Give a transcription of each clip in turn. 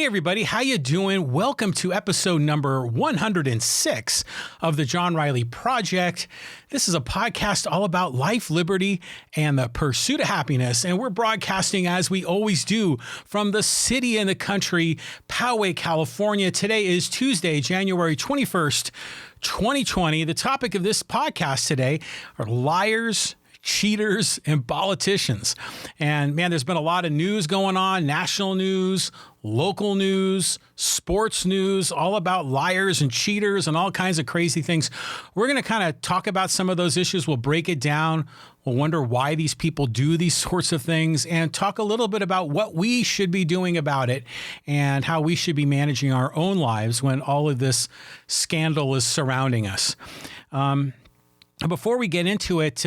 Hey everybody, how you doing? Welcome to episode number 106 of the John Riley Project. This is a podcast all about life, liberty, and the pursuit of happiness. And we're broadcasting, as we always do, from the city and the country, Poway, California. Today is Tuesday, January 21st, 2020. The topic of this podcast today are liars, cheaters, and politicians. And man, there's been a lot of news going on, national news, local news, sports news, all about liars and cheaters and all kinds of crazy things. We're going to kind of talk about some of those issues. We'll break it down. We'll wonder why these people do these sorts of things and talk a little bit about what we should be doing about it and how we should be managing our own lives when all of this scandal is surrounding us. Before we get into it,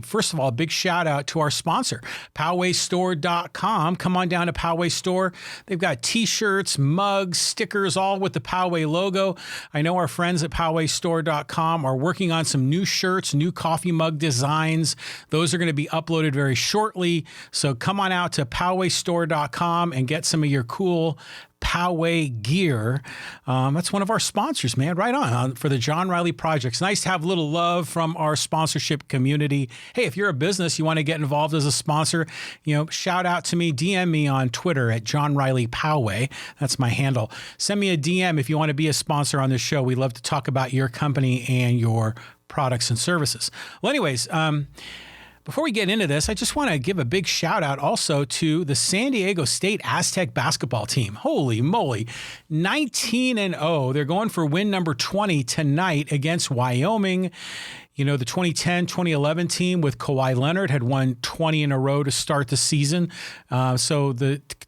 first of all, a big shout out to our sponsor, PowayStore.com. Come on down to Poway Store. They've got t-shirts, mugs, stickers, all with the Poway logo. I know our friends at PowayStore.com are working on some new shirts, new coffee mug designs. Those are going to be uploaded very shortly. So come on out to PowayStore.com and get some of your cool Poway gear. That's one of our sponsors, man. Right on for the John Riley Project. It's nice to have a little love from our sponsorship community. Hey, if you're a business, you want to get involved as a sponsor, shout out to me, DM me on Twitter at John Riley Poway. That's my handle. Send me a DM if you want to be a sponsor on this show. We love to talk about your company and your products and services. Well, anyways, before we get into this, I just want to give a big shout out also to the San Diego State Aztec basketball team. Holy moly, 19-0. They're going for win number 20 tonight against Wyoming. You know, the 2010-2011 team with Kawhi Leonard had won 20 in a row to start the season. So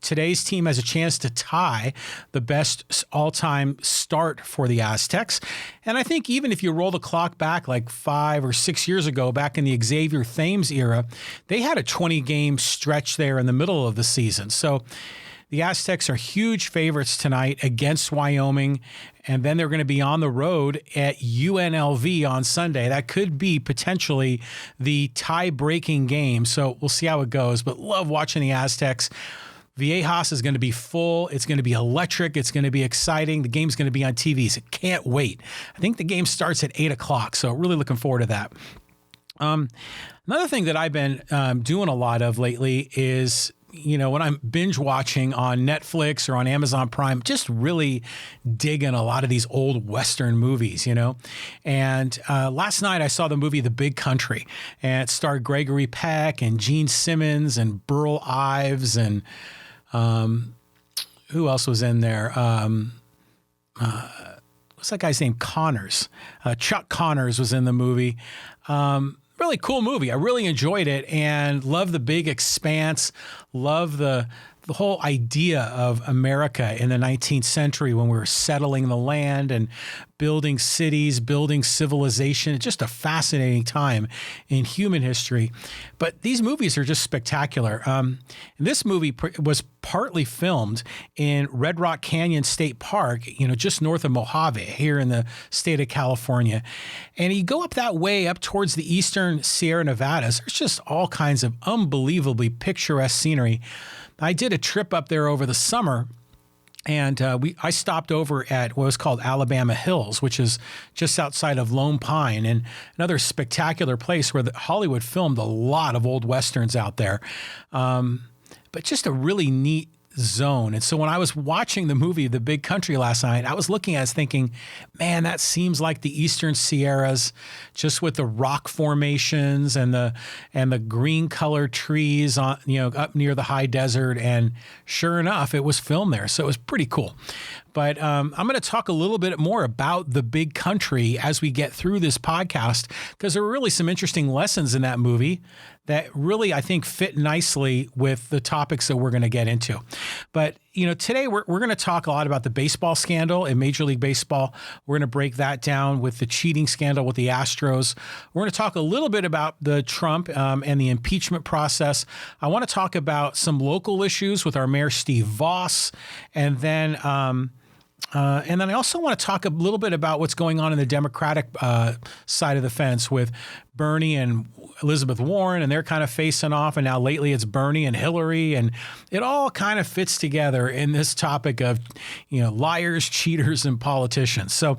today's team has a chance to tie the best all-time start for the Aztecs. And I think even if you roll the clock back like 5 or 6 years ago, back in the Xavier Thames era, they had a 20-game stretch there in the middle of the season. So the Aztecs are huge favorites tonight against Wyoming, and then they're going to be on the road at UNLV on Sunday. That could be potentially the tie-breaking game, so we'll see how it goes. But love watching the Aztecs. Viejas is going to be full. It's going to be electric. It's going to be exciting. The game's going to be on TV, so can't wait. I think the game starts at 8 o'clock, so really looking forward to that. Another thing that I've been doing a lot of lately is, when I'm binge watching on Netflix or on Amazon Prime, just really digging a lot of these old Western movies, And last night I saw the movie The Big Country, and it starred Gregory Peck and Gene Simmons and Burl Ives and who else was in there? What's that guy's name? Connors. Chuck Connors was in the movie. Really cool movie. I really enjoyed it and love the big expanse. Love the whole idea of America in the 19th century when we were settling the land and building cities, building civilization. It's just a fascinating time in human history. But these movies are just spectacular. This movie was partly filmed in Red Rock Canyon State Park, just north of Mojave here in the state of California. And you go up that way, up towards the eastern Sierra Nevadas, there's just all kinds of unbelievably picturesque scenery. I did a trip up there over the summer, and I stopped over at what was called Alabama Hills, which is just outside of Lone Pine, and another spectacular place where Hollywood filmed a lot of old Westerns out there. But just a really neat zone. And so when I was watching the movie The Big Country last night, I was looking at it thinking, man, that seems like the Eastern Sierras, just with the rock formations and the green colored trees on, up near the high desert. And sure enough, it was filmed there. So it was pretty cool. But I'm going to talk a little bit more about The Big Country as we get through this podcast, because there were really some interesting lessons in that movie that really, I think, fit nicely with the topics that we're going to get into. But, today we're going to talk a lot about the baseball scandal in Major League Baseball. We're going to break that down with the cheating scandal with the Astros. We're going to talk a little bit about the Trump and the impeachment process. I want to talk about some local issues with our Mayor Steve Vaus, and then And then I also want to talk a little bit about what's going on in the Democratic side of the fence with Bernie and Elizabeth Warren, and they're kind of facing off. And now lately it's Bernie and Hillary, and it all kind of fits together in this topic of, liars, cheaters, and politicians. So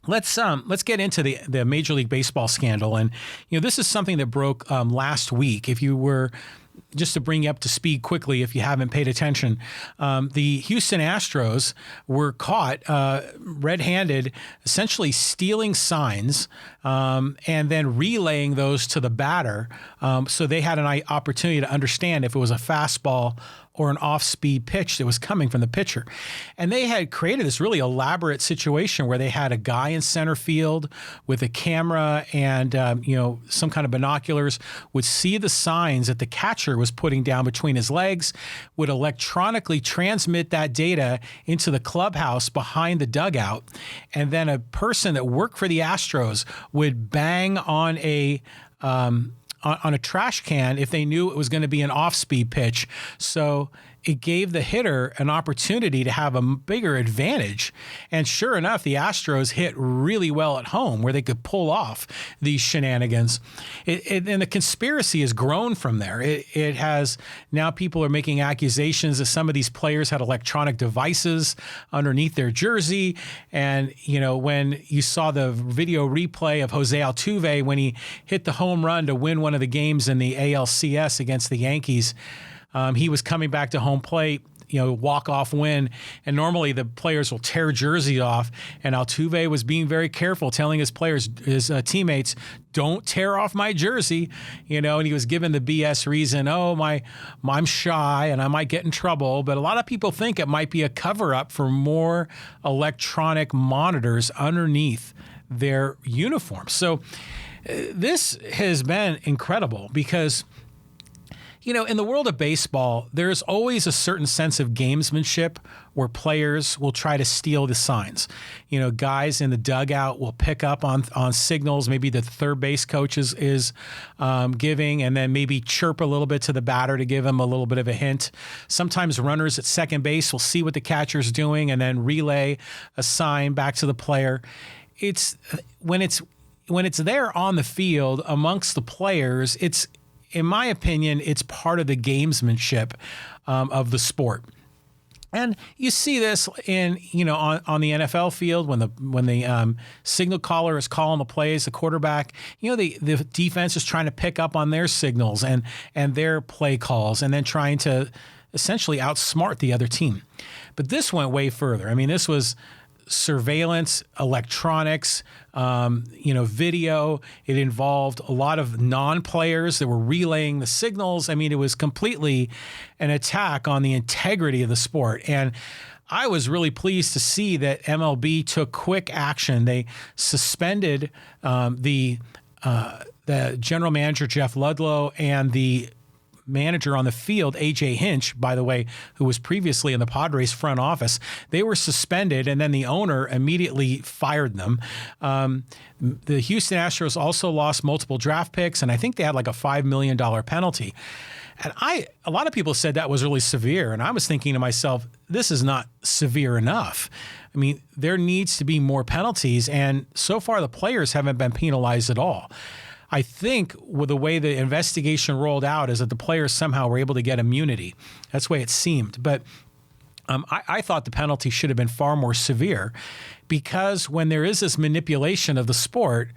let's get into the Major League Baseball scandal. And, this is something that broke last week. If you were just to bring you up to speed quickly, if you haven't paid attention, the Houston Astros were caught red-handed, essentially stealing signs and then relaying those to the batter. So they had an opportunity to understand if it was a fastball or an off-speed pitch that was coming from the pitcher. And they had created this really elaborate situation where they had a guy in center field with a camera and, some kind of binoculars, would see the signs that the catcher was putting down between his legs, would electronically transmit that data into the clubhouse behind the dugout, and then a person that worked for the Astros would bang on a trash can if they knew it was going to be an off-speed pitch. So it gave the hitter an opportunity to have a bigger advantage. And sure enough, the Astros hit really well at home where they could pull off these shenanigans. And the conspiracy has grown from there. It has, now people are making accusations that some of these players had electronic devices underneath their jersey. And, when you saw the video replay of Jose Altuve when he hit the home run to win one of the games in the ALCS against the Yankees, he was coming back to home plate, walk-off win, and normally the players will tear jerseys off, and Altuve was being very careful, telling his teammates, don't tear off my jersey, and he was given the BS reason, I'm shy and I might get in trouble, but a lot of people think it might be a cover-up for more electronic monitors underneath their uniforms. So this has been incredible because in the world of baseball, there's always a certain sense of gamesmanship where players will try to steal the signs. Guys in the dugout will pick up on signals, maybe the third base coach is giving, and then maybe chirp a little bit to the batter to give him a little bit of a hint. Sometimes runners at second base will see what the catcher's doing and then relay a sign back to the player. It's when it's there on the field amongst the players, in my opinion, it's part of the gamesmanship of the sport. And you see this in, on the NFL field when the signal caller is calling the plays, the quarterback, the defense is trying to pick up on their signals and their play calls and then trying to essentially outsmart the other team. But this went way further. I mean, this was surveillance, electronics, video. It involved a lot of non-players that were relaying the signals. I mean, it was completely an attack on the integrity of the sport. And I was really pleased to see that MLB took quick action. They suspended the general manager, Jeff Ludlow, and the manager on the field, A.J. Hinch, by the way, who was previously in the Padres front office. They were suspended, and then the owner immediately fired them. The Houston Astros also lost multiple draft picks, and I think they had like a $5 million penalty. And a lot of people said that was really severe, and I was thinking to myself, this is not severe enough. I mean, there needs to be more penalties, and so far the players haven't been penalized at all. I think with the way the investigation rolled out is that the players somehow were able to get immunity. That's the way it seemed. But I thought the penalty should have been far more severe because when there is this manipulation of the sport,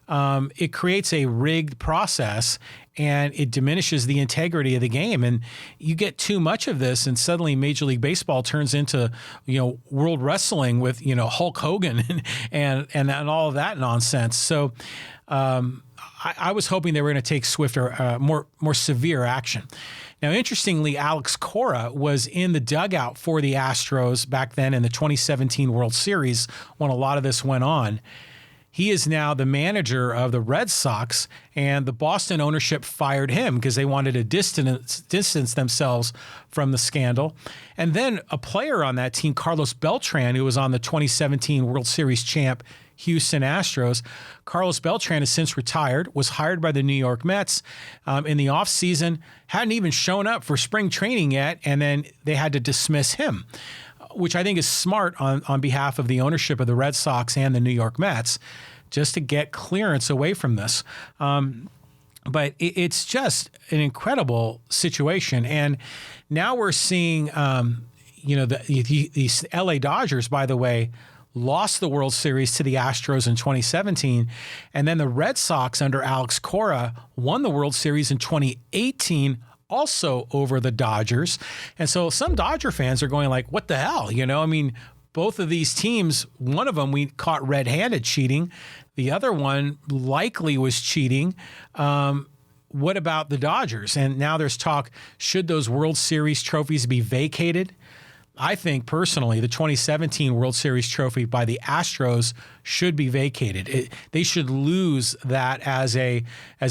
it creates a rigged process and it diminishes the integrity of the game. And you get too much of this and suddenly Major League Baseball turns into, world wrestling with, Hulk Hogan and all of that nonsense. So I was hoping they were going to take swifter, more severe action. Now, interestingly, Alex Cora was in the dugout for the Astros back then in the 2017 World Series when a lot of this went on. He is now the manager of the Red Sox, and the Boston ownership fired him because they wanted to distance themselves from the scandal. And then a player on that team, Carlos Beltran, who was on the 2017 World Series champ Houston Astros. Carlos Beltran has since retired, was hired by the New York Mets in the offseason, hadn't even shown up for spring training yet, and then they had to dismiss him. which I think is smart on behalf of the ownership of the Red Sox and the New York Mets, just to get clearance away from this. But it's just an incredible situation. And now we're seeing, these LA Dodgers, by the way, lost the World Series to the Astros in 2017. And then the Red Sox under Alex Cora won the World Series in 2018, also over the Dodgers. And so some Dodger fans are going like, what the hell? I mean, both of these teams, one of them we caught red-handed cheating. The other one likely was cheating. What about the Dodgers? And now there's talk, should those World Series trophies be vacated? I think personally, the 2017 World Series trophy by the Astros should be vacated. They should lose that as a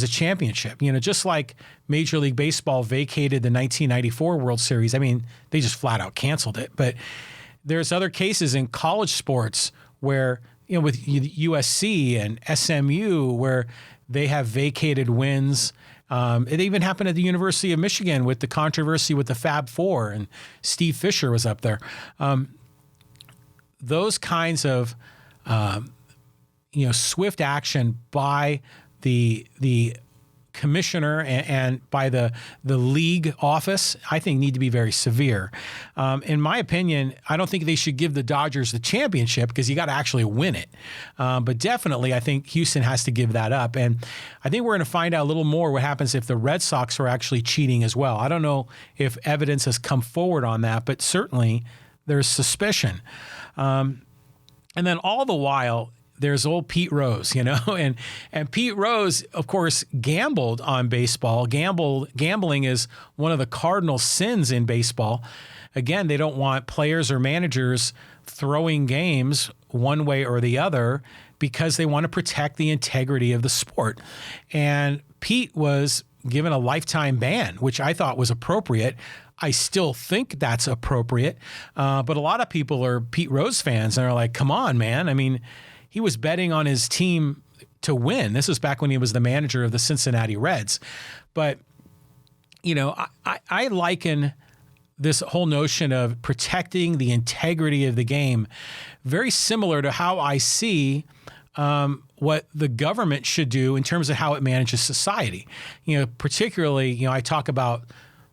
championship. Just like Major League Baseball vacated the 1994 World Series. I mean, they just flat out canceled it. But there's other cases in college sports where, with USC and SMU, where they have vacated wins. It even happened at the University of Michigan with the controversy with the Fab Four, and Steve Fisher was up there. Those kinds of, swift action by the commissioner and by the league office, I think need to be very severe. In my opinion, I don't think they should give the Dodgers the championship because you got to actually win it. But definitely, I think Houston has to give that up. And I think we're going to find out a little more what happens if the Red Sox are actually cheating as well. I don't know if evidence has come forward on that, but certainly there's suspicion. And then all the while, there's old Pete Rose, and Pete Rose, of course, gambled on baseball. Gambling is one of the cardinal sins in baseball. Again, they don't want players or managers throwing games one way or the other because they want to protect the integrity of the sport. And Pete was given a lifetime ban, which I thought was appropriate. I still think that's appropriate. But a lot of people are Pete Rose fans and are like, come on, man. I mean, he was betting on his team to win. This was back when he was the manager of the Cincinnati Reds. But, I liken this whole notion of protecting the integrity of the game very similar to how I see what the government should do in terms of how it manages society. Particularly, I talk about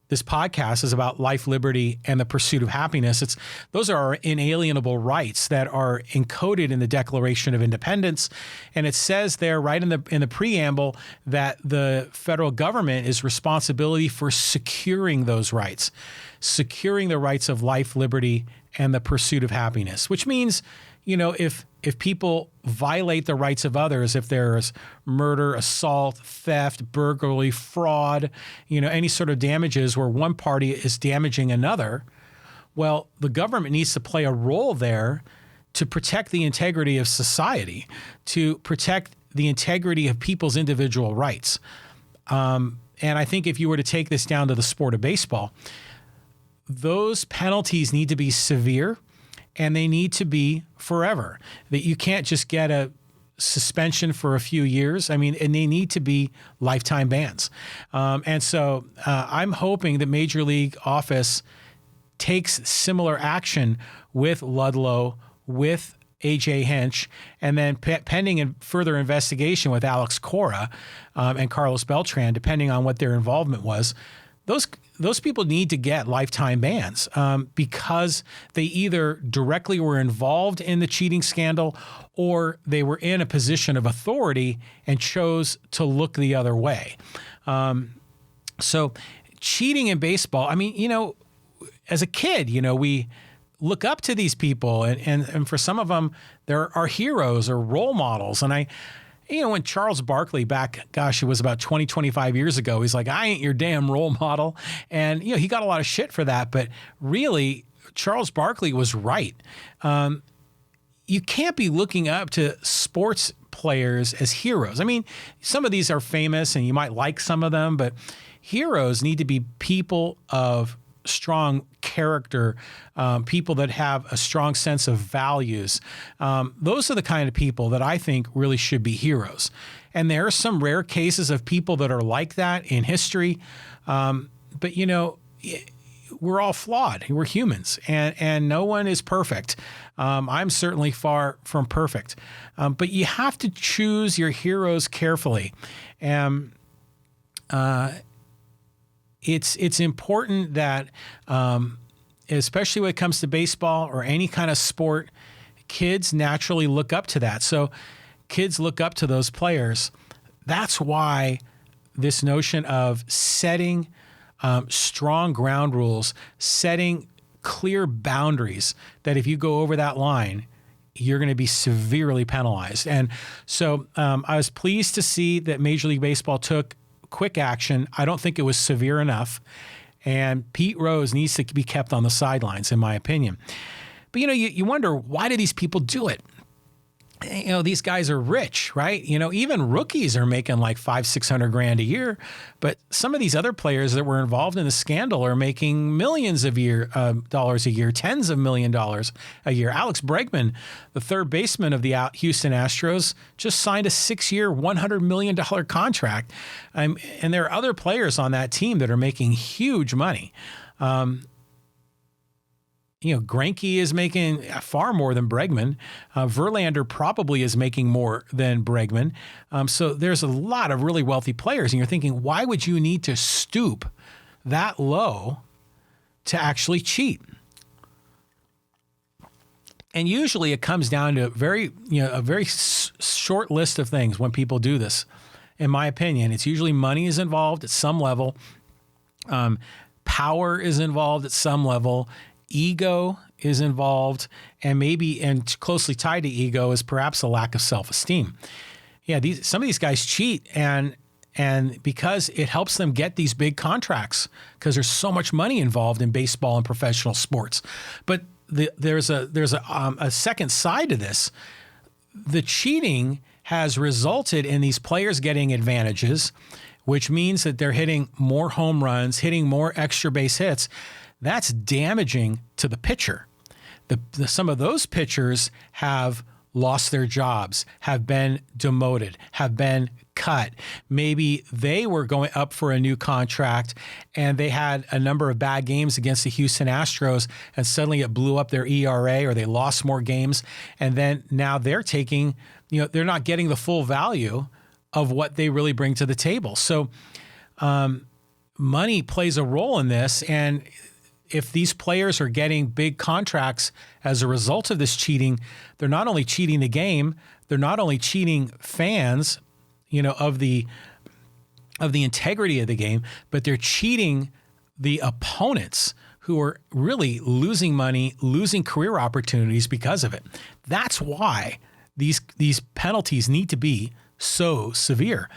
this podcast is about life, liberty, and the pursuit of happiness. Those are our inalienable rights that are encoded in the Declaration of Independence, and it says there right in the preamble that the federal government is responsibility for securing those rights, securing the rights of life, liberty, and the pursuit of happiness. Which means, if people violate the rights of others, if there's murder, assault, theft, burglary, fraud, any sort of damages where one party is damaging another, well, the government needs to play a role there to protect the integrity of society, to protect the integrity of people's individual rights. And I think if you were to take this down to the sport of baseball, those penalties need to be severe. And they need to be forever. That you can't just get a suspension for a few years. I mean, and they need to be lifetime bans. And so I'm hoping that Major League office takes similar action with Ludlow, with A.J. Hinch, and then pending further investigation with Alex Cora and Carlos Beltran, depending on what their involvement was. Those people need to get lifetime bans because they either directly were involved in the cheating scandal or they were in a position of authority and chose to look the other way. So cheating in baseball, I mean, as a kid, we look up to these people and for some of them, there are heroes or role models. And when Charles Barkley back, it was about 20, 25 years ago, he's like, I ain't your damn role model. And, he got a lot of shit for that. But really, Charles Barkley was right. You can't be looking up to sports players as heroes. I mean, some of these are famous and you might like some of them, but heroes need to be people of strong character, people that have a strong sense of values. Those are the kind of people that I think really should be heroes. And there are some rare cases of people that are like that in history. But we're all flawed. We're humans, and no one is perfect. I'm certainly far from perfect. But you have to choose your heroes carefully. And it's important that, especially when it comes to baseball or any kind of sport, kids naturally look up to that. So kids look up to those players. That's why this notion of setting strong ground rules, setting clear boundaries that if you go over that line, you're going to be severely penalized. And so I was pleased to see that Major League Baseball took quick action. I don't think it was severe enough. And Pete Rose needs to be kept on the sidelines, in my opinion. But, you wonder, why do these people do it? These guys are rich, right? Even rookies are making like $500,000-$600,000 a year. But some of these other players that were involved in the scandal are making millions of dollars a year, tens of $millions a year. Alex Bregman, the third baseman of the Houston Astros, just signed a 6-year, $100 million contract. And there are other players on that team that are making huge money. Greinke is making far more than Bregman. Verlander probably is making more than Bregman. So there's a lot of really wealthy players. And you're thinking, why would you need to stoop that low to actually cheat? And usually it comes down to a very short list of things when people do this. In my opinion, it's usually money is involved at some level. Power is involved at some level. Ego is involved, and closely tied to ego is perhaps a lack of self-esteem. Yeah, some of these guys cheat, and because it helps them get these big contracts, because there's so much money involved in baseball and professional sports. But there's a second side to this. The cheating has resulted in these players getting advantages, which means that they're hitting more home runs, hitting more extra base hits. That's damaging to the pitcher. Some of those pitchers have lost their jobs, have been demoted, have been cut. Maybe they were going up for a new contract and they had a number of bad games against the Houston Astros, and suddenly it blew up their ERA, or they lost more games. And then now they're taking, they're not getting the full value of what they really bring to the table. So money plays a role in this. And if these players are getting big contracts as a result of this cheating, they're not only cheating the game, they're not only cheating fans, of the integrity of the game, but they're cheating the opponents who are really losing money, losing career opportunities because of it. That's why these penalties need to be so severe.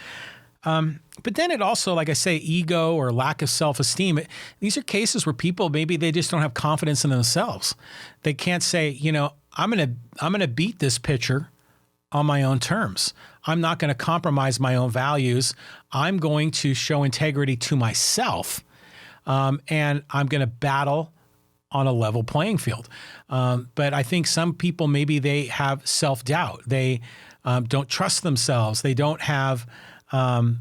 But then it also, like I say, ego or lack of self-esteem. These are cases where people, maybe they just don't have confidence in themselves. They can't say, I'm gonna beat this pitcher on my own terms. I'm not going to compromise my own values. I'm going to show integrity to myself, and I'm going to battle on a level playing field. But I think some people, maybe they have self-doubt. They don't trust themselves. They don't have an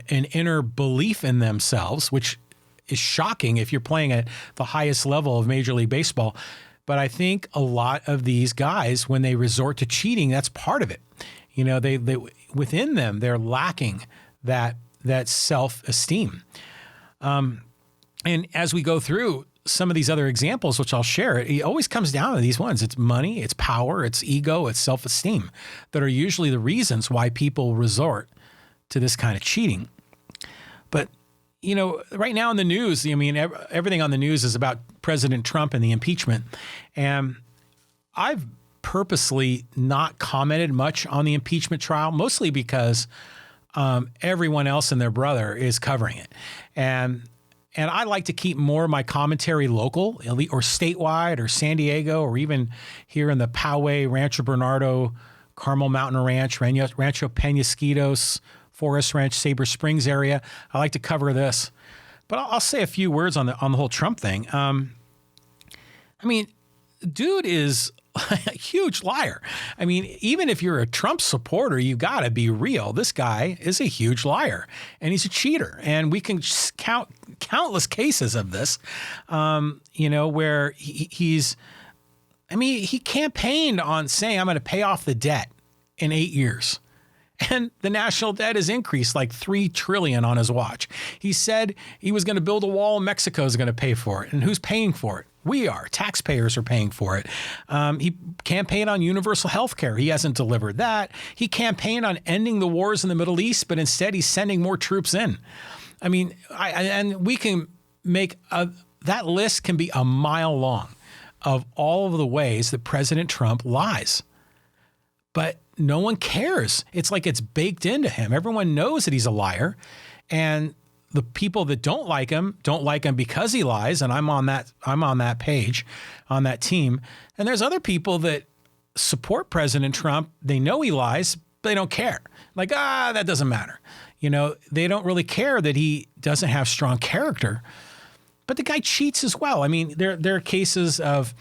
inner belief in themselves, which is shocking if you're playing at the highest level of Major League Baseball. But I think a lot of these guys, when they resort to cheating, that's part of it. They within them, they're lacking that self-esteem. And as we go through some of these other examples, which I'll share, it always comes down to these ones. It's money, it's power, it's ego, it's self-esteem that are usually the reasons why people resort to this kind of cheating. But, right now in the news, everything on the news is about President Trump and the impeachment. And I've purposely not commented much on the impeachment trial, mostly because everyone else and their brother is covering it. And I like to keep more of my commentary local or statewide or San Diego, or even here in the Poway, Rancho Bernardo, Carmel Mountain Ranch, Rancho Penasquitos, Forest Ranch, Sabre Springs area. I like to cover this. But I'll say a few words on the whole Trump thing. Dude is a huge liar. I mean, even if you're a Trump supporter, you got to be real. This guy is a huge liar, and he's a cheater. And we can count countless cases of this, where he campaigned on saying, I'm going to pay off the debt in 8 years. And the national debt has increased like $3 trillion on his watch. He said he was going to build a wall and Mexico is going to pay for it. And who's paying for it? We are. Taxpayers are paying for it. He campaigned on universal health care. He hasn't delivered that. He campaigned on ending the wars in the Middle East, but instead he's sending more troops in. I mean, and we can make that list can be a mile long of all of the ways that President Trump lies. But no one cares. It's like it's baked into him. Everyone knows that he's a liar. And the people that don't like him because he lies. And I'm on that page, on that team. And there's other people that support President Trump. They know he lies, but they don't care. Like, that doesn't matter. They don't really care that he doesn't have strong character. But the guy cheats as well. I mean, there are cases of,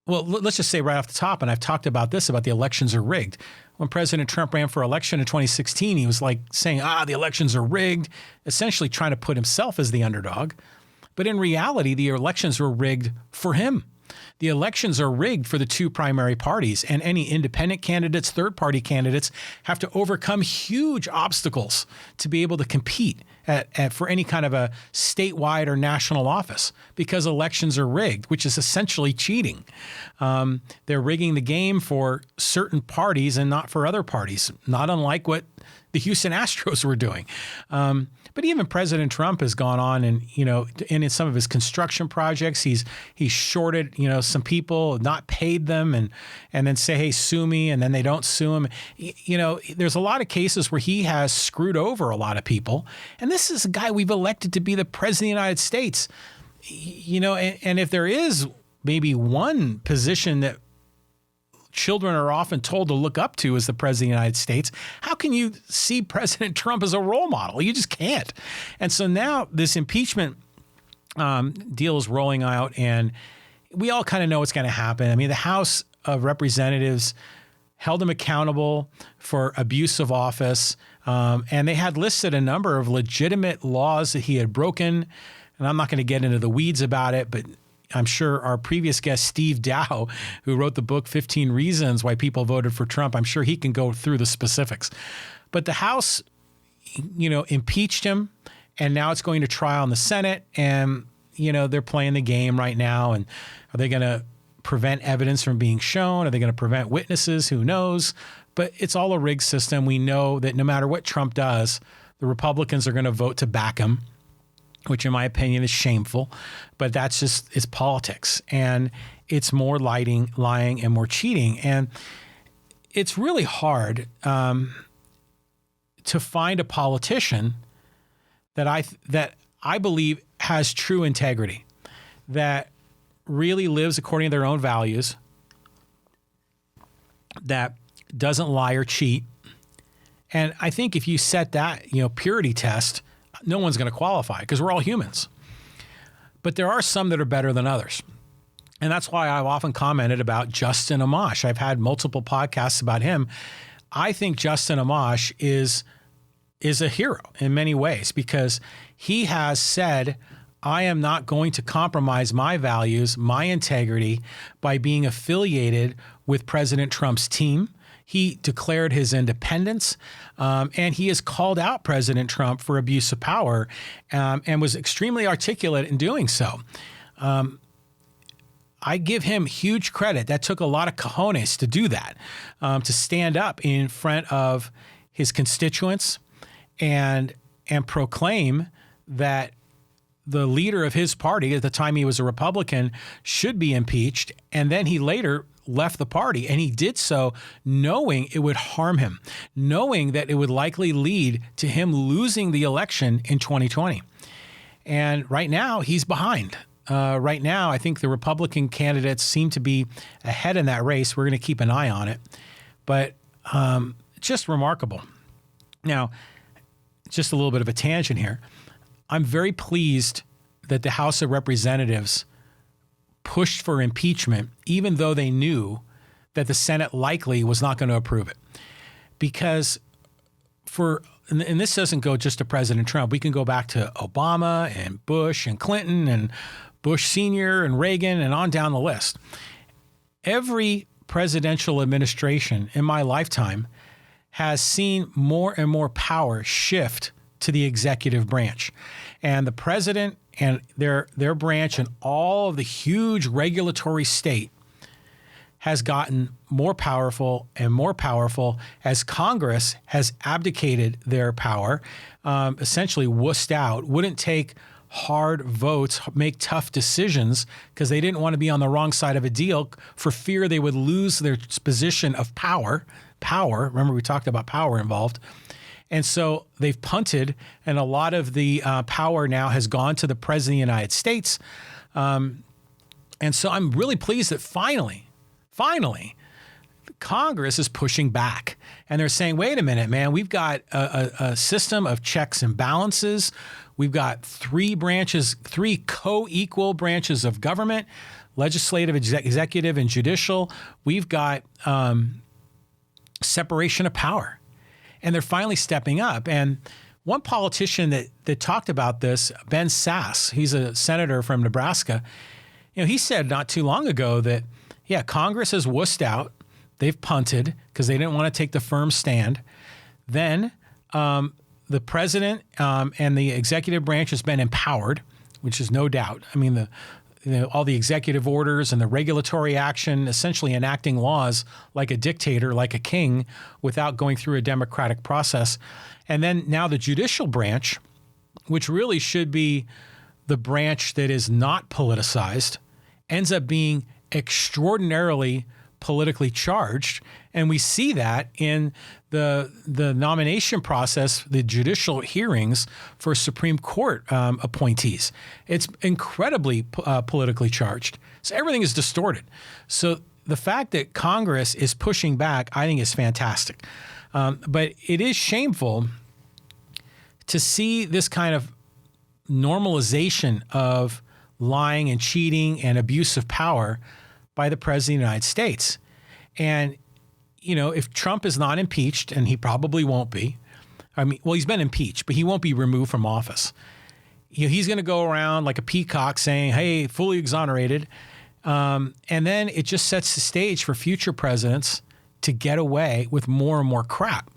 let's just say right off the top, and I've talked about this, about the elections are rigged. When President Trump ran for election in 2016, he was like saying, the elections are rigged, essentially trying to put himself as the underdog. But in reality, the elections were rigged for him. The elections are rigged for the two primary parties, and any independent candidates, third-party candidates have to overcome huge obstacles to be able to compete for any kind of a statewide or national office, because elections are rigged, which is essentially cheating. They're rigging the game for certain parties and not for other parties, not unlike what the Houston Astros were doing. But even President Trump has gone on and, in some of his construction projects, he's shorted, some people, not paid them and then say, hey, sue me. And then they don't sue him. There's a lot of cases where he has screwed over a lot of people. And this is a guy we've elected to be the president of the United States. And if there is maybe one position that children are often told to look up to as the president of the United States, how can you see President Trump as a role model? You just can't. And so now this impeachment deal is rolling out, and we all kind of know what's going to happen. I mean, the House of Representatives held him accountable for abuse of office, and they had listed a number of legitimate laws that he had broken. And I'm not going to get into the weeds about it, but I'm sure our previous guest, Steve Dow, who wrote the book 15 Reasons Why People Voted for Trump, I'm sure he can go through the specifics. But the House, impeached him, and now it's going to trial in the Senate, and, they're playing the game right now. And are they going to prevent evidence from being shown? Are they going to prevent witnesses? Who knows? But it's all a rigged system. We know that no matter what Trump does, the Republicans are going to vote to back him, which in my opinion is shameful, but that's just, it's politics, and it's more lying and more cheating. And it's really hard to find a politician that I believe has true integrity, that really lives according to their own values, that doesn't lie or cheat. And I think if you set that, purity test, no one's going to qualify because we're all humans. But there are some that are better than others. And that's why I've often commented about Justin Amash. I've had multiple podcasts about him. I think Justin Amash is a hero in many ways because he has said, I am not going to compromise my values, my integrity by being affiliated with President Trump's team. He declared his independence, and he has called out President Trump for abuse of power and was extremely articulate in doing so. I give him huge credit. That took a lot of cojones to do that, to stand up in front of his constituents and proclaim that the leader of his party, at the time he was a Republican, should be impeached. And then he later left the party, and he did so knowing it would harm him, knowing that it would likely lead to him losing the election in 2020. And right now, he's behind. Right now, I think the Republican candidates seem to be ahead in that race. We're going to keep an eye on it. But just remarkable. Now, just a little bit of a tangent here. I'm very pleased that the House of Representatives pushed for impeachment, even though they knew that the Senate likely was not going to approve it. Because and this doesn't go just to President Trump. We can go back to Obama and Bush and Clinton and Bush Sr. and Reagan and on down the list. Every presidential administration in my lifetime has seen more and more power shift to the executive branch. And the president and their branch and all of the huge regulatory state has gotten more powerful and more powerful as Congress has abdicated their power, essentially wussed out, wouldn't take hard votes, make tough decisions because they didn't want to be on the wrong side of a deal for fear they would lose their position of power. Remember, we talked about power involved. And so they've punted, and a lot of the power now has gone to the President of the United States. And so I'm really pleased that finally, Congress is pushing back. And they're saying, wait a minute, man, we've got a system of checks and balances. We've got three co-equal branches of government, legislative, executive, and judicial. We've got separation of power. And they're finally stepping up. And one politician that talked about this, Ben Sasse, he's a senator from Nebraska, he said not too long ago that, yeah, Congress has wussed out. They've punted because they didn't want to take the firm stand. Then the president and the executive branch has been empowered, which is no doubt. I mean, all the executive orders and the regulatory action, essentially enacting laws like a dictator, like a king, without going through a democratic process. And then now the judicial branch, which really should be the branch that is not politicized, ends up being extraordinarily politically charged. And we see that in the nomination process, the judicial hearings for Supreme Court appointees. It's incredibly politically charged. So everything is distorted. So the fact that Congress is pushing back, I think, is fantastic. But it is shameful to see this kind of normalization of lying and cheating and abuse of power by the President of the United States. And, if Trump is not impeached, and he probably won't be, he's been impeached, but he won't be removed from office. He's going to go around like a peacock saying, hey, fully exonerated. And then it just sets the stage for future presidents to get away with more and more crap,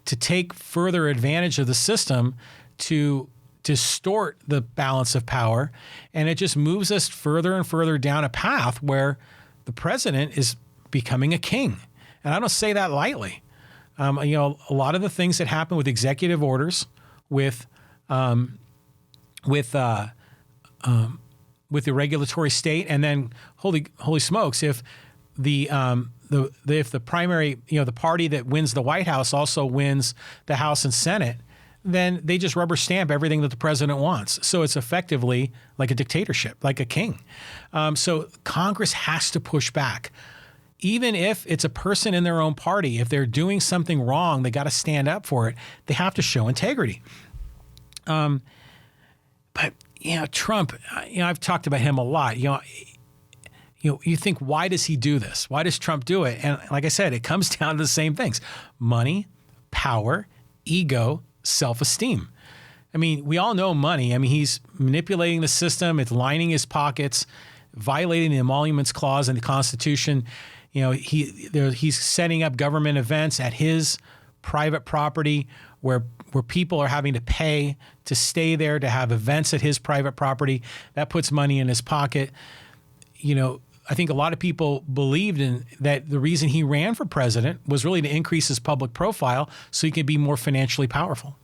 to take further advantage of the system to distort the balance of power. And it just moves us further and further down a path where the president is becoming a king. And I don't say that lightly. A lot of the things that happen with executive orders, with the regulatory state, and then holy smokes, if the primary, the party that wins the White House also wins the House and Senate, then they just rubber stamp everything that the president wants. So it's effectively like a dictatorship, like a king. So Congress has to push back. Even if it's a person in their own party, if they're doing something wrong, they got to stand up for it. They have to show integrity. But Trump, I've talked about him a lot. You think, why does he do this? Why does Trump do it? And like I said, it comes down to the same things: money, power, ego, self-esteem. We all know money. He's manipulating the system. It's lining his pockets, violating the emoluments clause in the Constitution. He's setting up government events at his private property where people are having to pay to stay there to have events at his private property. That puts money in his pocket. I think a lot of people believed in that the reason he ran for president was really to increase his public profile so he could be more financially powerful.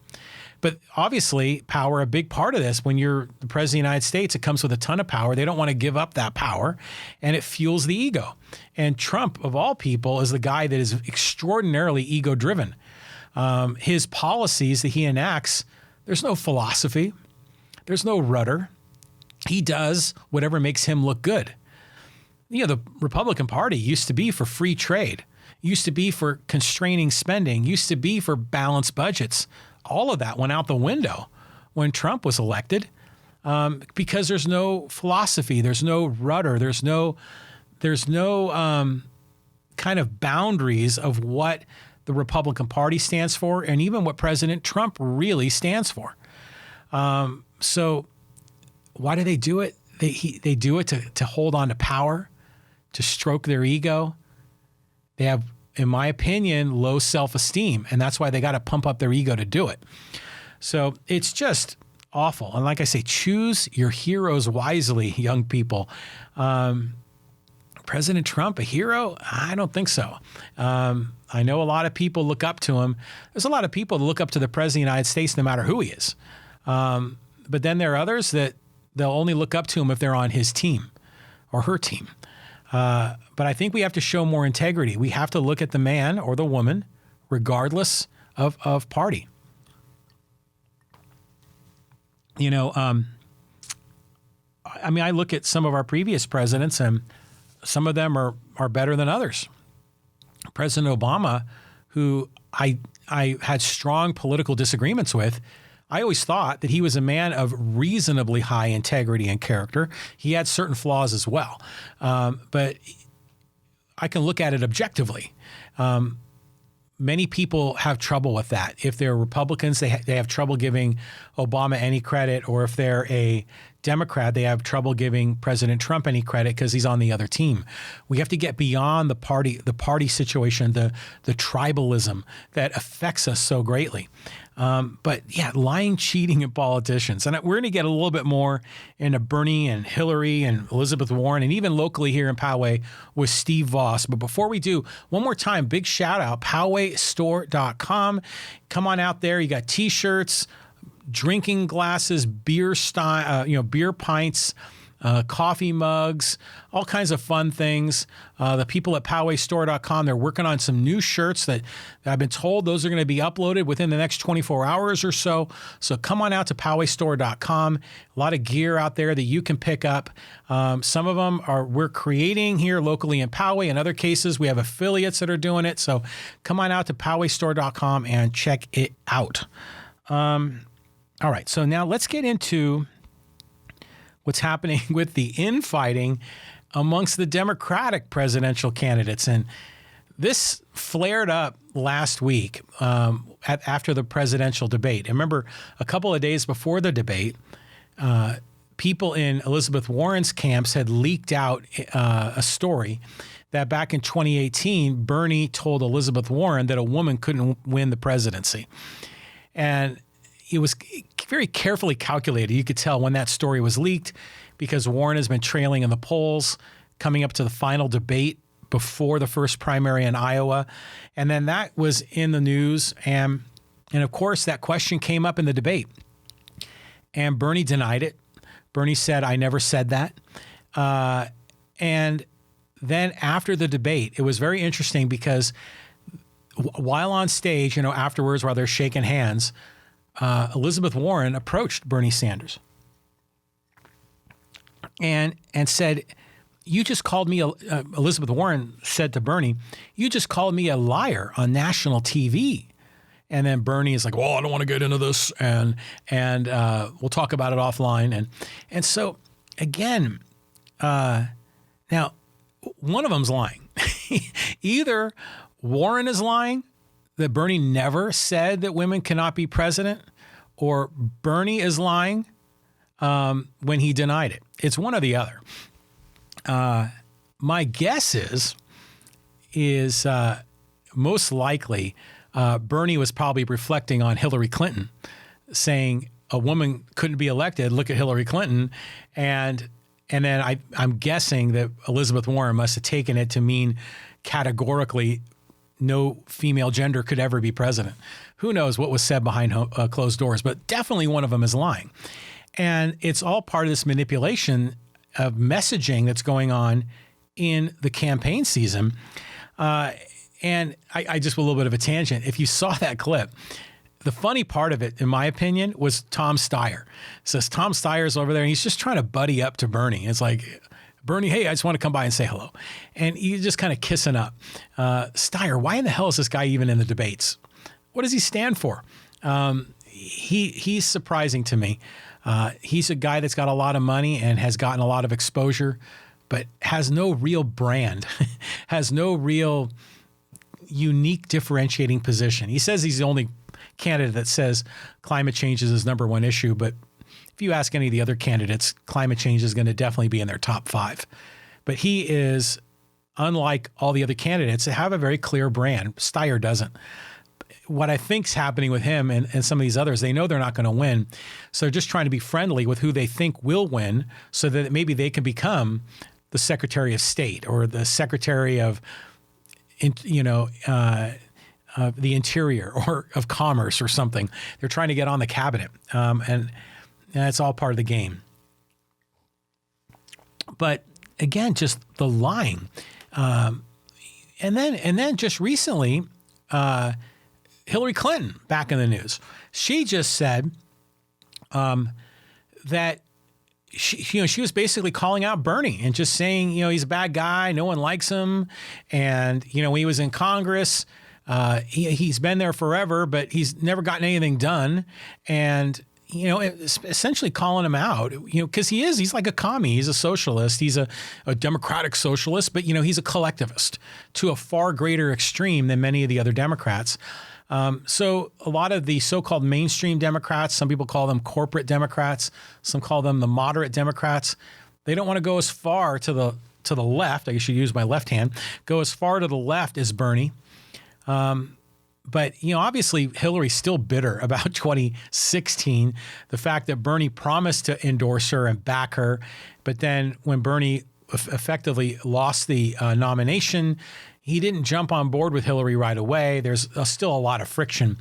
But obviously, power, a big part of this, when you're the president of the United States, it comes with a ton of power. They don't want to give up that power, and it fuels the ego. And Trump, of all people, is the guy that is extraordinarily ego-driven. His policies that he enacts, there's no philosophy. There's no rudder. He does whatever makes him look good. The Republican Party used to be for free trade, used to be for constraining spending, used to be for balanced budgets. All of that went out the window when Trump was elected. because there's no philosophy, there's no rudder, there's no kind of boundaries of what the Republican Party stands for, and even what President Trump really stands for. So why do they do it? They do it to hold on to power, to stroke their ego. They have, in my opinion, low self-esteem, and that's why they got to pump up their ego to do it. So it's just awful. And like I say, choose your heroes wisely, young people. President Trump, a hero? I don't think so. I know a lot of people look up to him. There's a lot of people that look up to the President of the United States no matter who he is. But then there are others that they'll only look up to him if they're on his team or her team. But I think we have to show more integrity. We have to look at the man or the woman regardless of party. You know, I mean, I look at some of our previous presidents, and some of them are better than others. President Obama, who I had strong political disagreements with, I always thought that he was a man of reasonably high integrity and character. He had certain flaws as well, but I can look at it objectively. Many people have trouble with that. If they're Republicans, they have trouble giving Obama any credit, or if they're a Democrat, they have trouble giving President Trump any credit because he's on the other team. We have to get beyond the party situation, the tribalism that affects us so greatly. But yeah, lying, cheating, and politicians. And we're going to get a little bit more into Bernie and Hillary and Elizabeth Warren, and even locally here in Poway with Steve Vaus. But before we do, one more time, big shout out, PowayStore.com. Come on out there. You got T-shirts, drinking glasses, beer pints, coffee mugs, all kinds of fun things. The people at PowayStore.com, they're working on some new shirts that I've been told those are going to be uploaded within the next 24 hours or so. So come on out to PowayStore.com. A lot of gear out there that you can pick up. Some of them we're creating here locally in Poway. In other cases, we have affiliates that are doing it. So come on out to PowayStore.com and check it out. All right, so now let's get into what's happening with the infighting amongst the Democratic presidential candidates. And this flared up last week after the presidential debate. I remember a couple of days before the debate, people in Elizabeth Warren's camps had leaked out a story that back in 2018, Bernie told Elizabeth Warren that a woman couldn't win the presidency. And it was very carefully calculated. You could tell when that story was leaked because Warren has been trailing in the polls coming up to the final debate before the first primary in Iowa. And then that was in the news. And of course, that question came up in the debate. And Bernie denied it. Bernie said, I never said that. And then after the debate, it was very interesting because while on stage, afterwards, while they're shaking hands, Elizabeth Warren approached Bernie Sanders and said, you just called me, Elizabeth Warren said to Bernie, you just called me a liar on national TV. And then Bernie is like, well, I don't want to get into this, and we'll talk about it offline. And so, again, now, one of them's lying. Either Warren is lying, that Bernie never said that women cannot be president, or Bernie is lying when he denied it. It's one or the other. My guess is most likely Bernie was probably reflecting on Hillary Clinton, saying a woman couldn't be elected. Look at Hillary Clinton. And then I'm guessing that Elizabeth Warren must have taken it to mean categorically no female gender could ever be president. Who knows what was said behind closed doors, but definitely one of them is lying. And it's all part of this manipulation of messaging that's going on in the campaign season. And I just a little bit of a tangent. If you saw that clip, the funny part of it, in my opinion, was Tom Steyer. So Tom Steyer's over there, and he's just trying to buddy up to Bernie. It's like, Bernie, hey, I just want to come by and say hello. And he's just kind of kissing up. Steyer, why in the hell is this guy even in the debates? What does he stand for? He's surprising to me. He's a guy that's got a lot of money and has gotten a lot of exposure, but has no real brand, has no real unique differentiating position. He says he's the only candidate that says climate change is his number one issue, but if you ask any of the other candidates, climate change is going to definitely be in their top 5. But he is, unlike all the other candidates, that have a very clear brand. Steyer doesn't. What I think's happening with him and some of these others, they know they're not going to win. So they're just trying to be friendly with who they think will win so that maybe they can become the Secretary of State or the Secretary of, the Interior or of Commerce or something. They're trying to get on the cabinet. And that's all part of the game. But again, just the lying. And then just recently, Hillary Clinton back in the news. She just said that she was basically calling out Bernie and just saying, he's a bad guy. No one likes him. And, when he was in Congress, he's been there forever, but he's never gotten anything done. And, essentially calling him out, because he's like a commie. He's a socialist. He's a democratic socialist, but, he's a collectivist to a far greater extreme than many of the other Democrats. So a lot of the so-called mainstream Democrats, some people call them corporate Democrats, some call them the moderate Democrats. They don't want to go as far to the left. I should use my left hand, go as far to the left as Bernie. But, obviously Hillary's still bitter about 2016, the fact that Bernie promised to endorse her and back her. But then when Bernie effectively lost the nomination, he didn't jump on board with Hillary right away. There's still a lot of friction.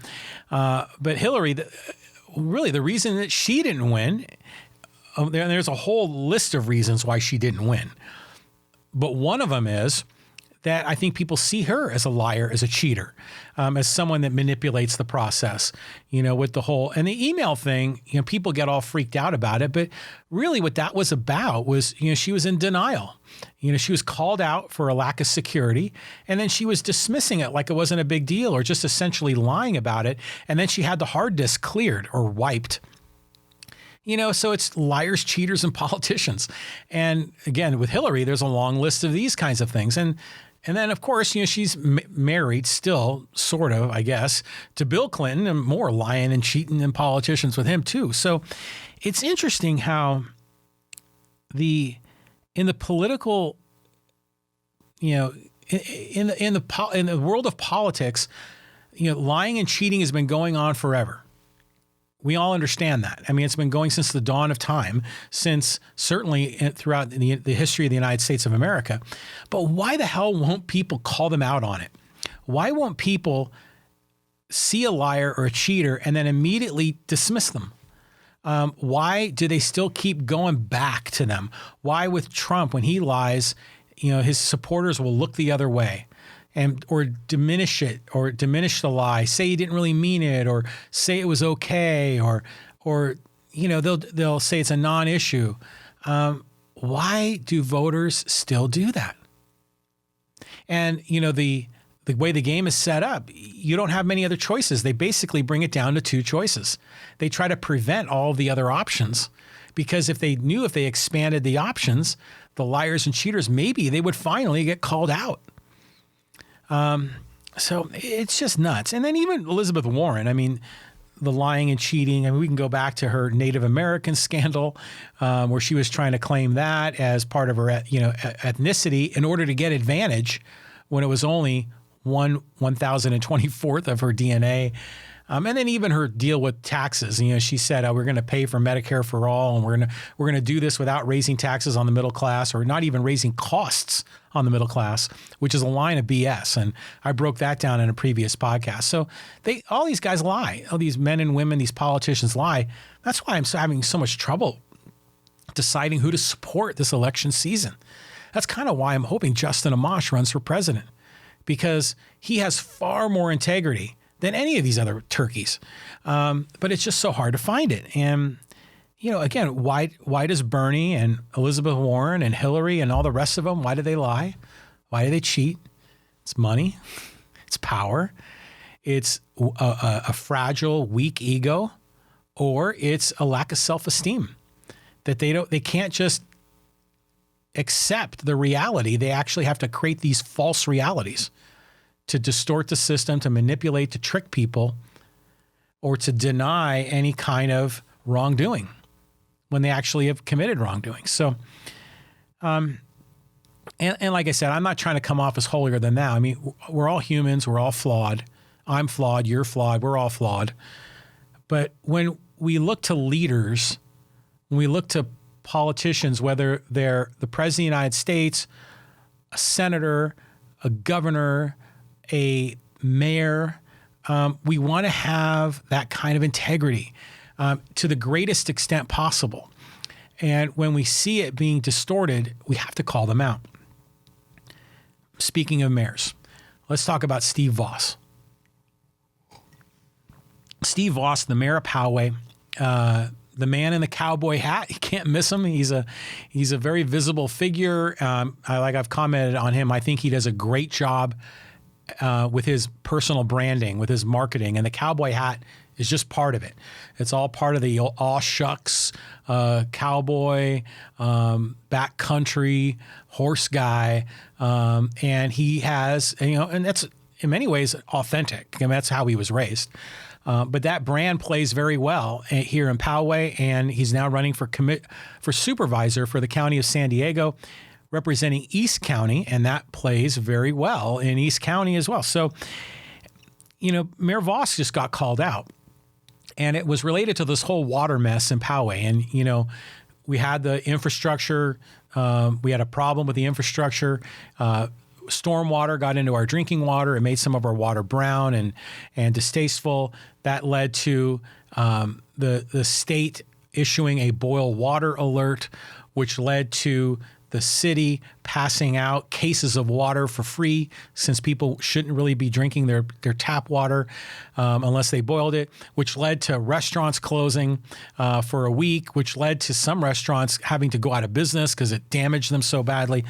But Hillary, really the reason that she didn't win, there's a whole list of reasons why she didn't win. But one of them is that I think people see her as a liar, as a cheater, as someone that manipulates the process, with the whole, and the email thing, people get all freaked out about it. But really what that was about was, she was in denial. She was called out for a lack of security, and then she was dismissing it like it wasn't a big deal or just essentially lying about it. And then she had the hard disk cleared or wiped. So it's liars, cheaters, and politicians. And again, with Hillary, there's a long list of these kinds of things. And then, of course, she's married still, sort of, I guess, to Bill Clinton, and more lying and cheating and politicians with him, too. So it's interesting how in the political, in the world of politics, lying and cheating has been going on forever. We all understand that. I mean, it's been going since the dawn of time, since certainly throughout the history of the United States of America. But why the hell won't people call them out on it? Why won't people see a liar or a cheater and then immediately dismiss them? Why do they still keep going back to them? Why with Trump, when he lies, his supporters will look the other way? Or diminish it, or diminish the lie, say he didn't really mean it, or say it was okay, or they'll say it's a non-issue. Why do voters still do that? And the way the game is set up, you don't have many other choices. They basically bring it down to 2 choices. They try to prevent all of the other options, because if they expanded the options, the liars and cheaters, maybe they would finally get called out. So it's just nuts. And then even Elizabeth Warren, I mean, the lying and cheating, I mean, we can go back to her Native American scandal, where she was trying to claim that as part of her, ethnicity in order to get advantage when it was only 1,024th of her DNA. And then even her deal with taxes, she said, we're going to pay for Medicare for all, and we're going to do this without raising taxes on the middle class, or not even raising costs on the middle class, which is a line of BS. And I broke that down in a previous podcast. So all these guys lie. All these men and women, these politicians lie. That's why I'm having so much trouble deciding who to support this election season. That's kind of why I'm hoping Justin Amash runs for president, because he has far more integrity than any of these other turkeys. But it's just so hard to find it. And, again, why does Bernie and Elizabeth Warren and Hillary and all the rest of them, why do they lie? Why do they cheat? It's money. It's power. It's a fragile, weak ego. or it's a lack of self-esteem that they can't just accept the reality. They actually have to create these false realities to distort the system, to manipulate, to trick people, or to deny any kind of wrongdoing when they actually have committed wrongdoing. So, and like I said, I'm not trying to come off as holier than thou. I mean, we're all humans. We're all flawed. I'm flawed. You're flawed. We're all flawed. But when we look to leaders, when we look to politicians, whether they're the president of the United States, a senator, a governor, a mayor, we want to have that kind of integrity to the greatest extent possible. And when we see it being distorted, we have to call them out. Speaking of mayors, let's talk about Steve Vaus. Steve Vaus, the mayor of Poway, the man in the cowboy hat, you can't miss him. He's a very visible figure. I've commented on him. I think he does a great job with his personal branding, with his marketing, and the cowboy hat is just part of it. It's all part of the aw shucks, cowboy, backcountry, horse guy, and he has, and that's in many ways authentic. I mean, that's how he was raised. But that brand plays very well here in Poway, and he's now running for supervisor for the county of San Diego, representing East County, and that plays very well in East County as well. So, Mayor Vaus just got called out, and it was related to this whole water mess in Poway. And, we had the infrastructure. We had a problem with the infrastructure. Stormwater got into our drinking water. It made some of our water brown and distasteful. That led to the state issuing a boil water alert, which led to the city passing out cases of water for free, since people shouldn't really be drinking their tap water unless they boiled it, which led to restaurants closing for a week, which led to some restaurants having to go out of business because it damaged them so badly.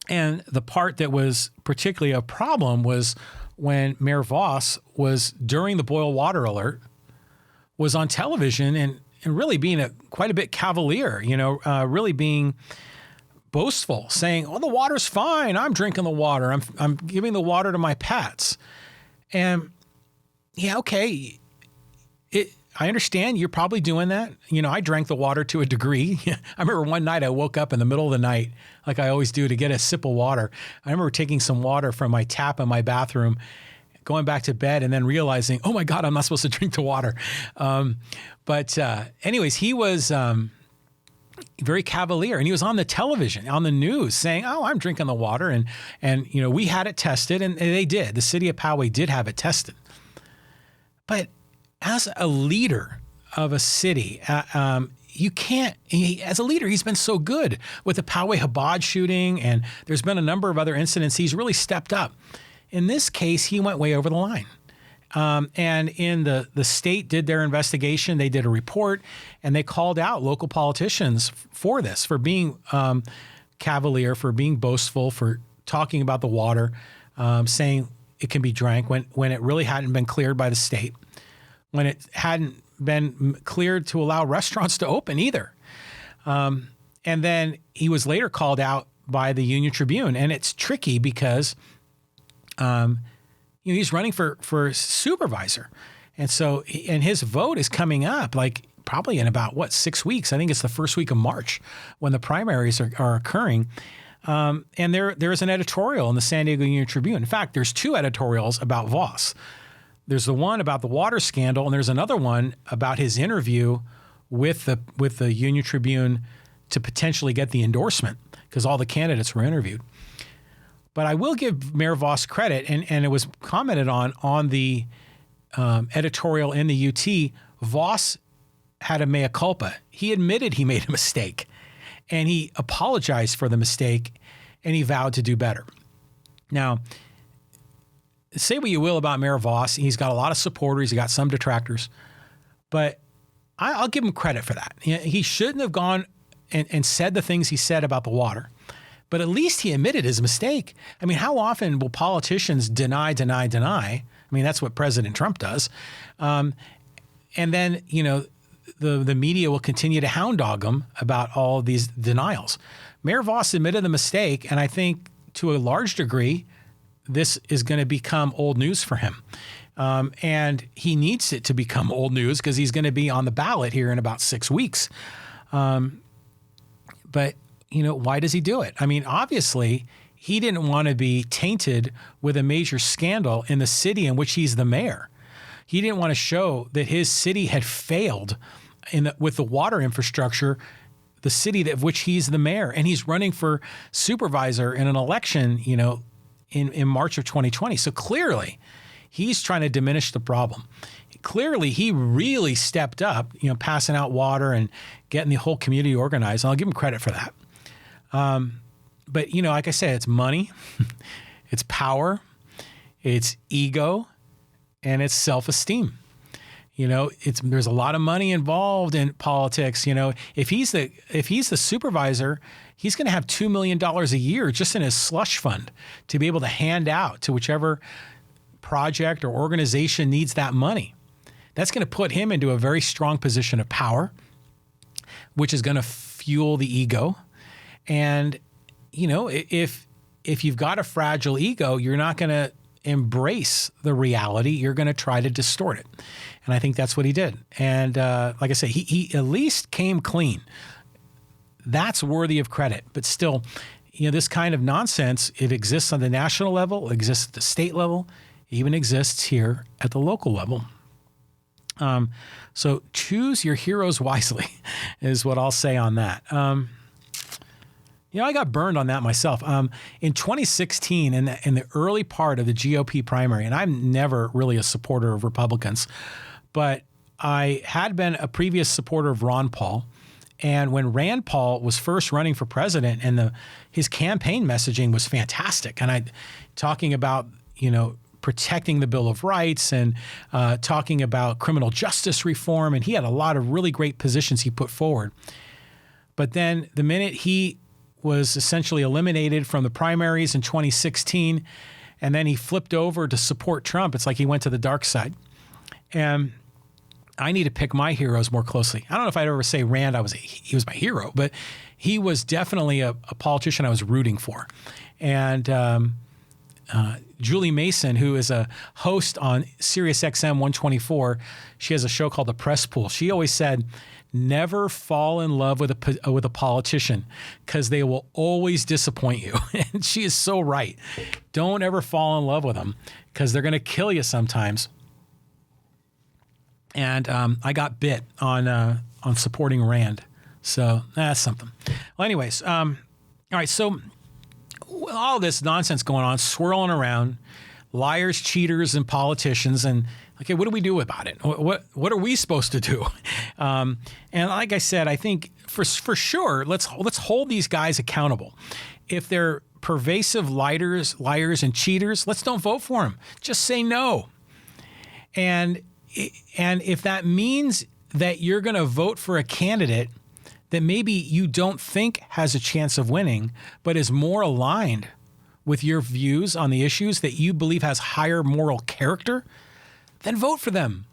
And the part that was particularly a problem was when Mayor Vaus was, during the boil water alert, was on television and really being quite a bit cavalier, really being boastful, saying, "Oh, the water's fine. I'm drinking the water. I'm giving the water to my pets." And yeah, okay, I understand you're probably doing that. I drank the water to a degree. I remember one night I woke up in the middle of the night, like I always do, to get a sip of water. I remember taking some water from my tap in my bathroom, going back to bed, and then realizing, oh my God, I'm not supposed to drink the water. But anyways, he was very cavalier, and he was on the television, on the news, saying, "Oh, I'm drinking the water," and we had it tested, and they did. The city of Poway did have it tested. But as a leader of a city, you can't, as a leader, he's been so good with the Poway Chabad shooting, and there's been a number of other incidents. He's really stepped up. In this case, he went way over the line. And in the state did their investigation. They did a report, and they called out local politicians for this, for being cavalier, for being boastful, for talking about the water, saying it can be drank when it really hadn't been cleared by the state, when it hadn't been cleared to allow restaurants to open either. And then he was later called out by the Union Tribune. And it's tricky because he's running for supervisor. And so, and his vote is coming up like probably in about 6 weeks. I think it's the first week of March when the primaries are occurring. And there is an editorial in the San Diego Union Tribune. In fact, there's two editorials about Vaus. There's the one about the water scandal, and there's another one about his interview with the Union Tribune to potentially get the endorsement, because all the candidates were interviewed. But I will give Mayor Vaus credit, and it was commented on the editorial in the UT. Vaus had a mea culpa. He admitted he made a mistake, and he apologized for the mistake, and he vowed to do better. Now, say what you will about Mayor Vaus. He's got a lot of supporters. He got some detractors. But I'll give him credit for that. He shouldn't have gone and said the things he said about the water. But at least he admitted his mistake. I mean, how often will politicians deny? I mean, that's what President Trump does. And And then, the media will continue to hound dog him about all of these denials. Mayor Vaus admitted the mistake, and I think to a large degree, this is going to become old news for him. And he needs it to become old news because he's going to be on the ballot here in about 6 weeks. But, why does he do it? I mean, obviously, he didn't want to be tainted with a major scandal in the city in which he's the mayor. He didn't want to show that his city had failed with the water infrastructure, the city of which he's the mayor. And he's running for supervisor in an election, in March of 2020. So clearly, he's trying to diminish the problem. Clearly, he really stepped up, passing out water and getting the whole community organized. And I'll give him credit for that. But, like I said, it's money, it's power, it's ego, and it's self-esteem. There's a lot of money involved in politics. If he's the supervisor, he's going to have $2 million a year just in his slush fund to be able to hand out to whichever project or organization needs that money. That's going to put him into a very strong position of power, which is going to fuel the ego. And, if you've got a fragile ego, you're not going to embrace the reality. You're going to try to distort it. And I think that's what he did. And like I say, he at least came clean. That's worthy of credit. But still, this kind of nonsense, it exists on the national level, it exists at the state level, it even exists here at the local level. So choose your heroes wisely is what I'll say on that. I got burned on that myself. In 2016, in the early part of the GOP primary, and I'm never really a supporter of Republicans, but I had been a previous supporter of Ron Paul. And when Rand Paul was first running for president, and his campaign messaging was fantastic, and talking about protecting the Bill of Rights and talking about criminal justice reform, and he had a lot of really great positions he put forward. But then the minute he was essentially eliminated from the primaries in 2016, and then he flipped over to support Trump, it's like he went to the dark side. And I need to pick my heroes more closely. I don't know if I'd ever say Rand, he was my hero, but he was definitely a politician I was rooting for. And Julie Mason, who is a host on Sirius XM 124, she has a show called The Press Pool. She always said, never fall in love with a politician because they will always disappoint you. And she is so right. Don't ever fall in love with them because they're going to kill you sometimes. And I got bit on supporting Rand. So that's something. Well, anyways, all right. So all this nonsense going on, swirling around, liars, cheaters, and politicians, and okay, what do we do about it? What are we supposed to do? And like I said, I think for sure, let's hold these guys accountable. If they're pervasive liars, and cheaters, let's don't vote for them. Just say no. And if that means that you're going to vote for a candidate that maybe you don't think has a chance of winning, but is more aligned with your views on the issues that you believe has higher moral character, then vote for them.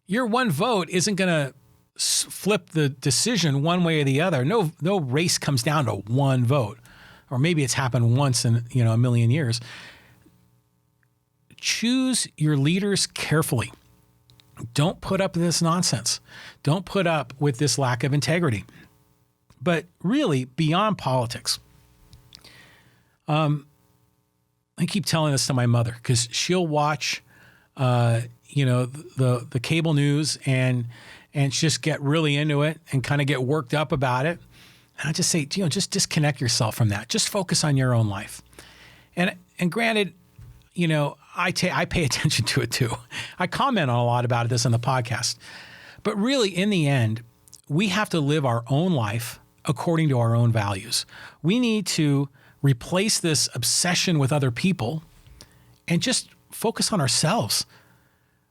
Your one vote isn't going to flip the decision one way or the other. No race comes down to one vote, or maybe it's happened once in a million years. Choose your leaders carefully. Don't put up with this nonsense. Don't put up with this lack of integrity. But really, beyond politics, I keep telling this to my mother because she'll watch, the cable news and just get really into it and kind of get worked up about it. And I just say, just disconnect yourself from that. Just focus on your own life. And granted, I pay attention to it too. I comment on a lot about this on the podcast. But really, in the end, we have to live our own life according to our own values. We need to replace this obsession with other people and just focus on ourselves.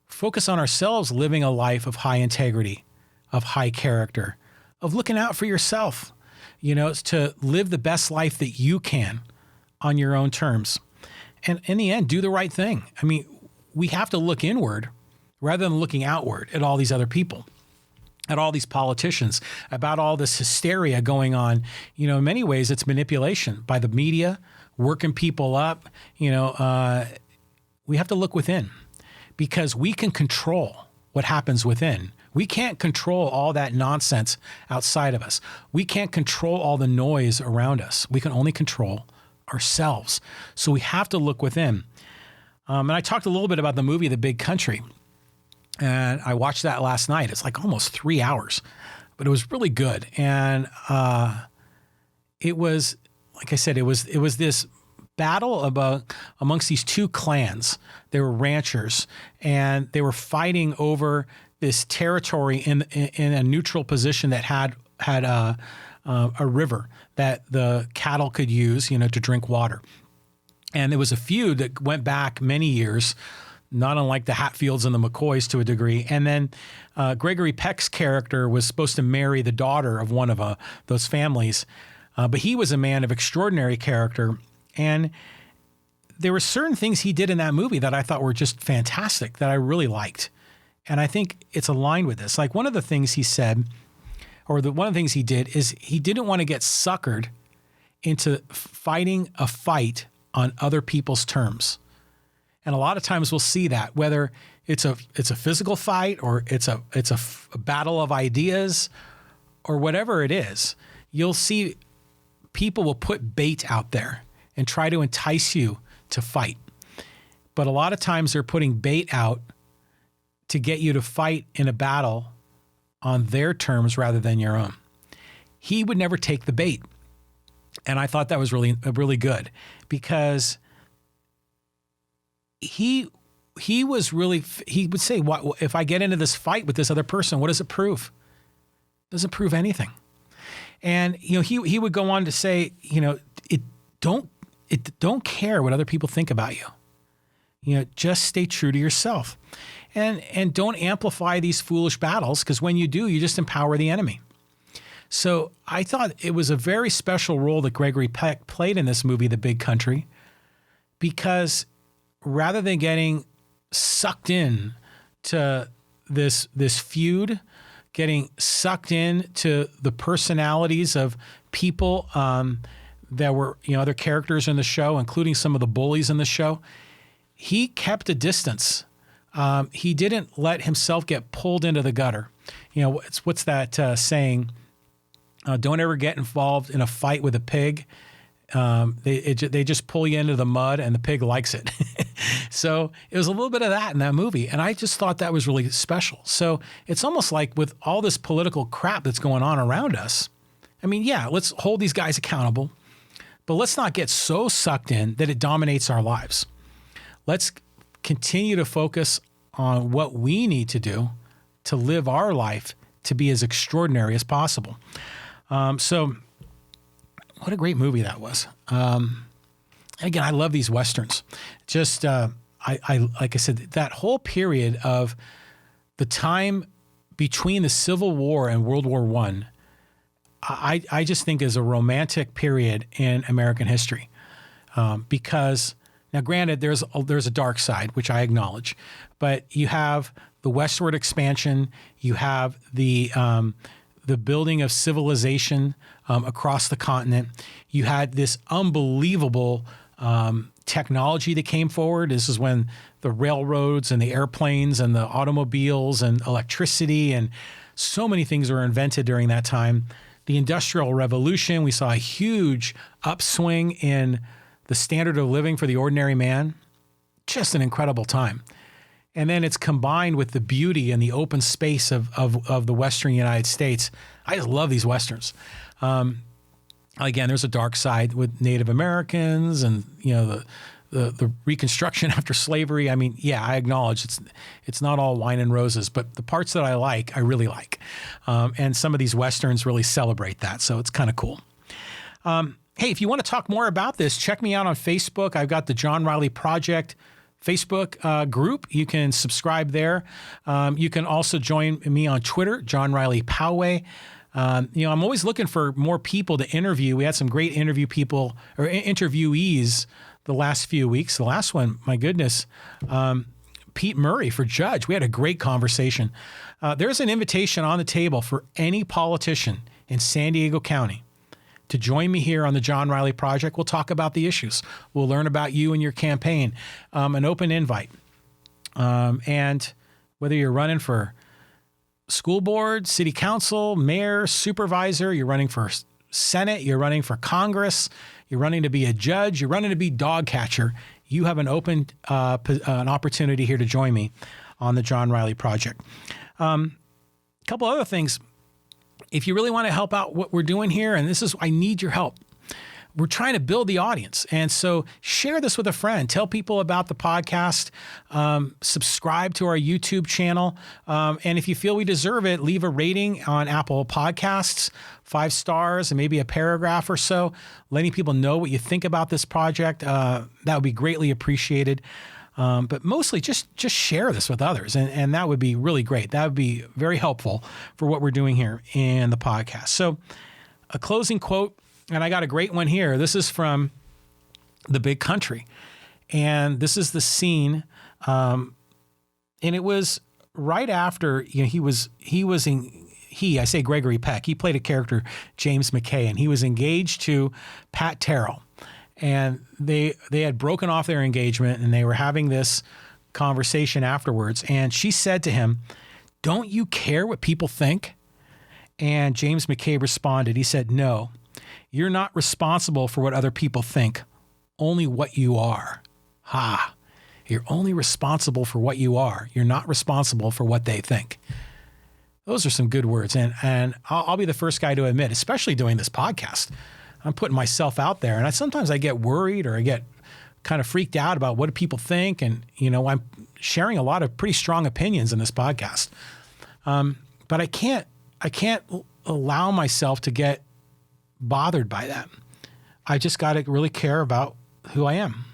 Focus on ourselves living a life of high integrity, of high character, of looking out for yourself, to live the best life that you can on your own terms. And in the end, do the right thing. I mean, we have to look inward, rather than looking outward at all these other people, at all these politicians, about all this hysteria going on. In many ways, it's manipulation by the media, working people up. We have to look within, because we can control what happens within. We can't control all that nonsense outside of us. We can't control all the noise around us. We can only control ourselves. So we have to look within. And I talked a little bit about the movie The Big Country. And I watched that last night. It's like almost 3 hours, but it was really good. And it was, like I said, it was this battle amongst these two clans. They were ranchers, and they were fighting over this territory in a neutral position that had a river that the cattle could use, to drink water. And there was a feud that went back many years, not unlike the Hatfields and the McCoys to a degree. And then Gregory Peck's character was supposed to marry the daughter of one of those families, but he was a man of extraordinary character. And there were certain things he did in that movie that I thought were just fantastic, that I really liked. And I think it's aligned with this. Like, one of the things he said, one of the things he did, is he didn't want to get suckered into fighting a fight on other people's terms. And a lot of times we'll see that, whether it's a physical fight, or it's a battle of ideas, or whatever it is, you'll see people will put bait out there and try to entice you to fight. But a lot of times they're putting bait out to get you to fight in a battle on their terms rather than your own. He would never take the bait. And I thought that was really, really good, because he would say, "What if I get into this fight with this other person? What does it prove? It doesn't prove anything." And he would go on to say, don't care what other people think about you. Just stay true to yourself, and don't amplify these foolish battles, because when you do, you just empower the enemy. So I thought it was a very special role that Gregory Peck played in this movie, The Big Country, because rather than getting sucked in to this feud, getting sucked in to the personalities of people that were, other characters in the show, including some of the bullies in the show, he kept a distance. He didn't let himself get pulled into the gutter. What's that saying? Don't ever get involved in a fight with a pig. They just pull you into the mud, and the pig likes it. So it was a little bit of that in that movie. And I just thought that was really special. So it's almost like, with all this political crap that's going on around us, I mean, yeah, let's hold these guys accountable, but let's not get so sucked in that it dominates our lives. Let's continue to focus on what we need to do to live our life to be as extraordinary as possible. So what a great movie that was. Again, I love these Westerns. Just, I like I said, that whole period of the time between the Civil War and World War I just think is a romantic period in American history. Because, now granted, there's a dark side, which I acknowledge, but you have the westward expansion, you have the building of civilization across the continent. You had this unbelievable technology that came forward. This is when the railroads and the airplanes and the automobiles and electricity and so many things were invented during that time. The Industrial Revolution, we saw a huge upswing in the standard of living for the ordinary man. Just an incredible time. And then it's combined with the beauty and the open space of the Western United States. I just love these Westerns. Again, there's a dark side with Native Americans and, the Reconstruction after slavery. I mean, yeah, I acknowledge it's not all wine and roses, but the parts that I really like. And some of these Westerns really celebrate that. So it's kind of cool. Hey, if you want to talk more about this, check me out on Facebook. I've got the John Riley Project Facebook group. You can subscribe there. You can also join me on Twitter, John Riley Poway. I'm always looking for more people to interview. We had some great interviewees the last few weeks. The last one, my goodness, Pete Murray for judge. We had a great conversation. There's an invitation on the table for any politician in San Diego County to join me here on the John Riley Project. We'll talk about the issues. We'll learn about you and your campaign. An open invite. And whether you're running for school board, city council, mayor, supervisor, you're running for Senate, you're running for Congress, you're running to be a judge, you're running to be dog catcher, you have an open an opportunity here to join me on the John Riley Project. A couple other things. If you really want to help out what we're doing here, and I need your help. We're trying to build the audience. And so share this with a friend. Tell people about the podcast. Subscribe to our YouTube channel. And if you feel we deserve it, leave a rating on Apple Podcasts, 5 stars, and maybe a paragraph or so, letting people know what you think about this project. That would be greatly appreciated. But mostly just share this with others. And that would be really great. That would be very helpful for what we're doing here in the podcast. So a closing quote. And I got a great one here. This is from The Big Country. And this is the scene. And it was right after, I say Gregory Peck. He played a character, James McKay, and he was engaged to Pat Terrill. And they had broken off their engagement, and they were having this conversation afterwards. And she said to him, "Don't you care what people think?" And James McKay responded. He said, "No. You're not responsible for what other people think, only what you are." You're only responsible for what you are. You're not responsible for what they think. Those are some good words. And I'll be the first guy to admit, especially doing this podcast, I'm putting myself out there. And sometimes I get worried or I get kind of freaked out about what do people think. And, I'm sharing a lot of pretty strong opinions in this podcast. But I can't allow myself to get bothered by that. I just got to really care about who I am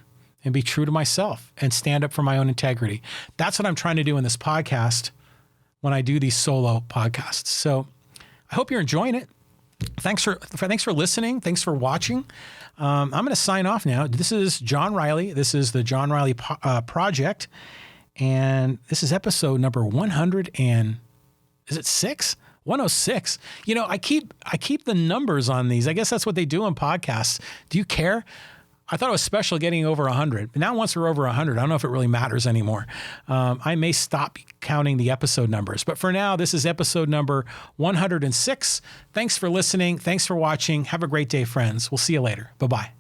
and be true to myself and stand up for my own integrity. That's what I'm trying to do in this podcast when I do these solo podcasts. So I hope you're enjoying it. Thanks for listening. Thanks for watching. I'm going to sign off now. This is John Riley. This is the John Riley Project. And this is episode number 106? 106. I keep the numbers on these. I guess that's what they do on podcasts. Do you care? I thought it was special getting over 100. But now once we're over 100, I don't know if it really matters anymore. I may stop counting the episode numbers. But for now, this is episode number 106. Thanks for listening. Thanks for watching. Have a great day, friends. We'll see you later. Bye-bye.